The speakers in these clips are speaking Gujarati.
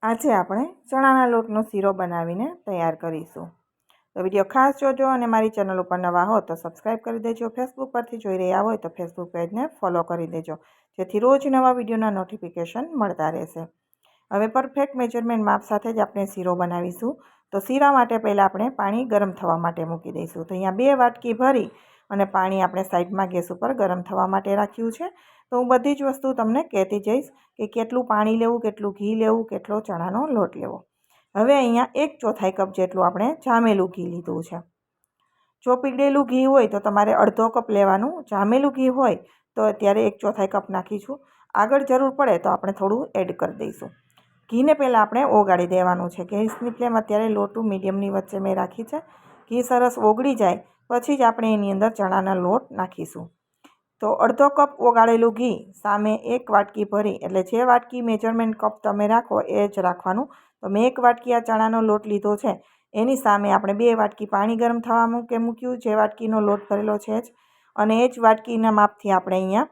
આજે આપણે ચણાના લોટનો શીરો બનાવીને તૈયાર કરીશું. તો વિડીયો ખાસ જોજો અને મારી ચેનલ ઉપર નવા હો તો સબસ્ક્રાઈબ કરી દેજો. ફેસબુક પરથી જોઈ રહ્યા હોય તો ફેસબુક પેજને ફોલો કરી દેજો, જેથી રોજ નવા વિડીયોના નોટિફિકેશન મળતા રહેશે. હવે પરફેક્ટ મેજરમેન્ટ માપ સાથે જ આપણે શીરો બનાવીશું. તો શીરા માટે પહેલાં આપણે પાણી ગરમ થવા માટે મૂકી દઈશું. તો અહીંયા 2 વાટકી ભરી અને પાણી આપણે સાઈડમાં ગેસ ઉપર ગરમ થવા માટે રાખ્યું છે. તો હું બધી જ વસ્તુ તમને કહેતી જઈશ કે કેટલું પાણી લેવું, કેટલું ઘી લેવું, કેટલો ચણાનો લોટ લેવો. હવે અહીંયા 1/4 કપ જેટલું આપણે જામેલું ઘી લીધું છે. જો પીગળેલું ઘી હોય તો તમારે અડધો કપ લેવાનું. જામેલું ઘી હોય તો અત્યારે 1/4 કપ નાખીશું. આગળ જરૂર પડે તો આપણે થોડું એડ કરી દઈશું. ઘીને પહેલાં આપણે ઓગાળી દેવાનું છે. ગેસની ફ્લેમ અત્યારે લો ટુ મીડિયમની વચ્ચે મેં રાખી છે. ઘી સરસ ઓગળી જાય પછી જ આપણે એની અંદર ચણાના લોટ નાખીશું. તો અડધો કપ ઓગાળેલું ઘી સામે 1 વાટકી ભરી, એટલે જે વાટકી મેજરમેન્ટ કપ તમે રાખો એ જ રાખવાનું. તો મેં 1 વાટકી આ ચણાનો લોટ લીધો છે, એની સામે આપણે 2 વાટકી પાણી ગરમ થવા મૂક્યું, જે વાટકીનો લોટ ભરેલો છે જ, અને એ જ વાટકીના માપથી આપણે અહીંયા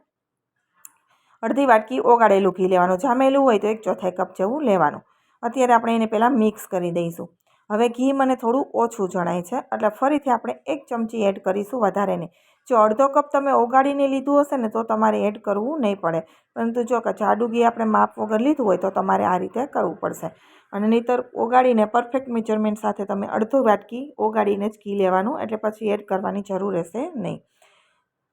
અડધી વાટકી ઓગાળેલું ઘી લેવાનું. જામેલું હોય તો 1/4 કપ જેવું લેવાનું. અત્યારે આપણે એને પહેલાં મિક્સ કરી દઈશું. હવે ઘી મને થોડું ઓછું જણાય છે, એટલે ફરીથી આપણે 1 ચમચી એડ કરીશું, વધારે નહીં. જો અડધો કપ તમે ઓગાળીને લીધું હશે ને તો તમારે એડ કરવું નહીં પડે, પરંતુ જો જાડું ઘી આપણે માપ વગર લીધું હોય તો તમારે આ રીતે કરવું પડશે. અને નહીંતર ઓગાળીને પરફેક્ટ મેજરમેન્ટ સાથે તમે અડધો વાટકી ઓગાળીને જ ઘી લેવાનું, એટલે પછી એડ કરવાની જરૂર રહેશે નહીં.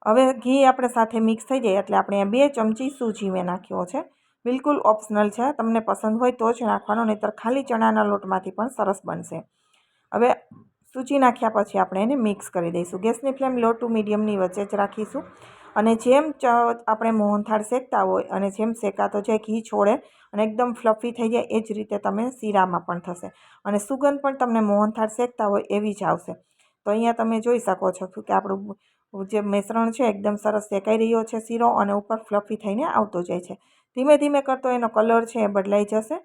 હવે ઘી આપણે સાથે મિક્સ થઈ જાય એટલે આપણે 2 ચમચી સૂજી મેં નાખ્યો છે. બિલકુલ ઓપ્શનલ છે, તમને પસંદ હોય તો જ નાખવાનો, નહીંતર ખાલી ચણાના લોટમાંથી પણ સરસ બનશે. હવે સૂજી નાખ્યા પછી આપણે એને મિક્સ કરી દઈશું. ગેસની ફ્લેમ લો ટુ મીડિયમની વચ્ચે જ રાખીશું. અને જેમ આપણે મોહનથાળ શેકતા હોય અને જેમ શેકાતો જાય ઘી છોડે અને એકદમ ફ્લફી થઈ જાય, એ જ રીતે તમે શીરામાં પણ થશે અને સુગંધ પણ તમને મોહનથાળ શેકતા હોય એવી જ આવશે. તો અહીંયા તમે જોઈ શકો છો કે આપણું જે મિશ્રણ છે એકદમ સરસ શેકાઈ રહ્યો છે શીરો, અને ઉપર ફ્લફી થઈને આવતો જાય છે. ધીમે ધીમે કરતો એનો કલર છે એ બદલાઈ જશે.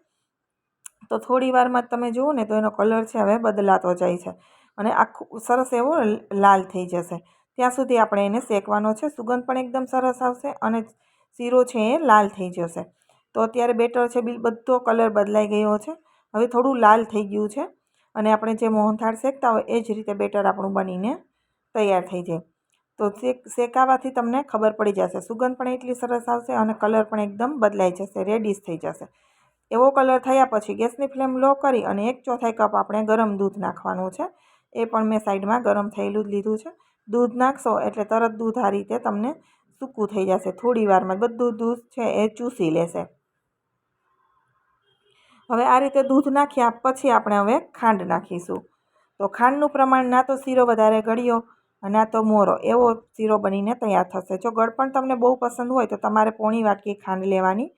તો થોડી વારમાં જ તમે જુઓ ને તો એનો કલર છે હવે બદલાતો જાય છે અને આખું સરસ એવો લાલ થઈ જશે. ત્યાં સુધી આપણે એને શેકવાનો છે. સુગંધ પણ એકદમ સરસ આવશે અને શીરો છે એ લાલ થઈ જશે. તો અત્યારે બેટર છે બધો કલર બદલાઈ ગયો છે. હવે થોડું લાલ થઈ ગયું છે અને આપણે જે મોહનથાળ શેકતા હોય એ જ રીતે બેટર આપણું બનીને તૈયાર થઈ જાય. તો શેકાવાથી તમને ખબર પડી જશે. સુગંધ પણ એટલી સરસ આવશે અને કલર પણ એકદમ બદલાઈ જશે, રેડિશ થઈ જશે. એવો કલર થયા પછી ગેસની ફ્લેમ લો કરી અને 1/4 કપ આપણે ગરમ દૂધ નાખવાનું છે. એ પણ મેં સાઈડમાં ગરમ થયેલું જ લીધું છે. દૂધ નાખશો એટલે તરત દૂધ આ રીતે તમને સૂકું થઈ જશે. થોડી વારમાં બધું દૂધ છે એ ચૂસી લેશે. હવે આ રીતે દૂધ નાખ્યા પછી આપણે હવે ખાંડ નાખીશું. તો ખાંડનું પ્રમાણ ના તો શીરો વધારે ગળ્યો ના તો મોરો, એવો શીરો બનીને તૈયાર થશે. જો ગળપણ તમને બહુ પસંદ હોય તો તમારે પોણી વાટકી ખાંડ લેવાની.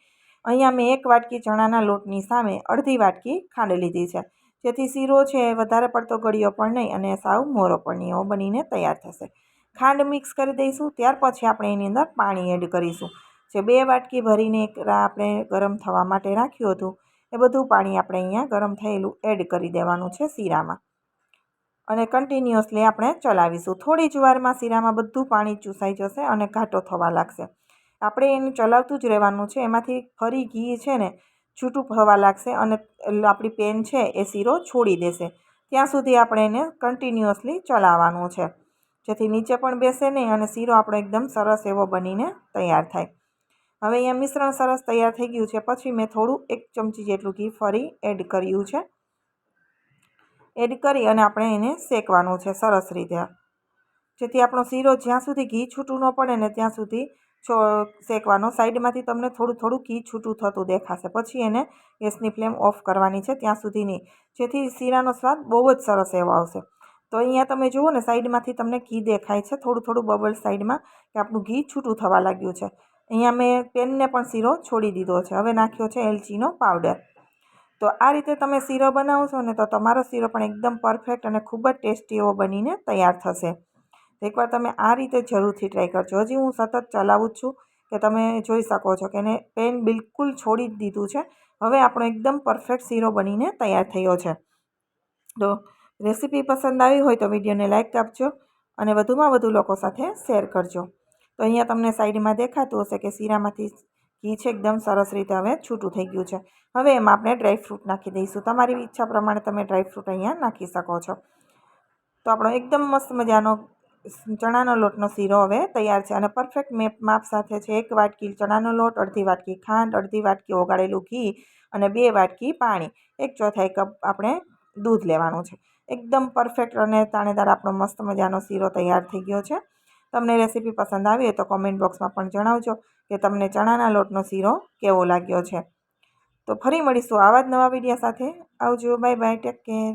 અહીંયા મેં 1 વાટકી ચણાના લોટની સામે અડધી વાટકી ખાંડ લીધી છે, જેથી શીરો છે એ વધારે પડતો ગળ્યો પણ નહીં અને સાવ મોરો પણ નહીં, એવો બનીને તૈયાર થશે. ખાંડ મિક્સ કરી દઈશું. ત્યાર પછી આપણે એની અંદર પાણી એડ કરીશું. જે 2 વાટકી ભરીને આપણે ગરમ થવા માટે રાખ્યું હતું એ બધું પાણી આપણે અહીંયા ગરમ થયેલું એડ કરી દેવાનું છે શીરામાં, અને કન્ટિન્યુઅસલી આપણે ચલાવીશું. થોડી જ વારમાં શીરામાં બધું પાણી ચૂસાઈ જશે અને ઘાટો થવા લાગશે. આપણે એને ચલાવતું જ રહેવાનું છે. એમાંથી ફરી ઘી છે ને છૂટું થવા લાગશે અને આપણી પેન છે એ શીરો છોડી દેશે. ત્યાં સુધી આપણે એને કન્ટિન્યુઅસલી ચલાવવાનું છે, જેથી નીચે પણ બેસે નહીં અને શીરો આપણો એકદમ સરસ એવો બનીને તૈયાર થાય. હવે અહીંયા મિશ્રણ સરસ તૈયાર થઈ ગયું છે. પછી મેં થોડું 1 ચમચી જેટલું ઘી ફરી એડ કર્યું છે. એડ કરી અને આપણે એને શેકવાનું છે સરસ રીતે, જેથી આપણો શીરો જ્યાં સુધી ઘી છૂટું ન પડે ને ત્યાં સુધી શેકવાનો. સાઈડમાંથી તમને થોડું થોડું ઘી છૂટું થતું દેખાશે. પછી એને ગેસની ફ્લેમ ઓફ કરવાની છે, ત્યાં સુધી નહીં, જેથી શીરાનો સ્વાદ બહુ જ સરસ એવો આવશે. તો અહીંયા તમે જુઓ ને સાઈડમાંથી તમને ઘી દેખાય છે, થોડું થોડું બબલ સાઈડમાં, કે આપણું ઘી છૂટું થવા લાગ્યું છે. અહીંયા મેં પેનને પણ શીરો છોડી દીધો છે. હવે નાખ્યો છે એલચીનો પાવડર. તો આ રીતે તમે શીરો બનાવશો ને તો તમારો શીરો પણ એકદમ પરફેક્ટ અને ખૂબ જ ટેસ્ટી એવો બનીને તૈયાર થશે. એકવાર તમે આ રીતે જરૂરથી ટ્રાય કરજો. હજી હું સતત ચલાવું જ છું કે તમે જોઈ શકો છો કે એને પેન બિલકુલ છોડી જ દીધું છે. હવે આપણો એકદમ પરફેક્ટ શીરો બનીને તૈયાર થયો છે. તો રેસીપી પસંદ આવી હોય તો વિડીયોને લાઇક આપજો અને વધુમાં વધુ લોકો સાથે શેર કરજો. તો અહીંયા તમને સાઈડમાં દેખાતું હશે કે શીરામાંથી ઘી છે એકદમ સરસ રીતે હવે છૂટું થઈ ગયું છે. હવે એમાં આપણે ડ્રાયફ્રૂટ નાખી દઈશું. તમારી ઈચ્છા પ્રમાણે તમે ડ્રાયફ્રૂટ અહીંયા નાખી શકો છો. તો આપણો એકદમ મસ્ત મજાનો ચણાનો લોટનો શીરો હવે તૈયાર છે અને પરફેક્ટ માપ સાથે છે. 1 વાટકી ચણાનો લોટ, અડધી વાટકી ખાંડ, અડધી વાટકી ઓગાળેલું ઘી અને 2 વાટકી પાણી, 1/4 કપ આપણે દૂધ લેવાનું છે. એકદમ પરફેક્ટ અને દાણેદાર આપણો મસ્ત મજાનો શીરો તૈયાર થઈ ગયો છે. તમને રેસીપી પસંદ આવી હોય તો કોમેન્ટ બોક્સમાં પણ જણાવજો કે તમને ચણાના લોટનો શીરો કેવો લાગ્યો છે. તો ફરી મળીશું આવા જ નવા વિડીયો સાથે. આવજો, બાય બાય, ટેક કેર.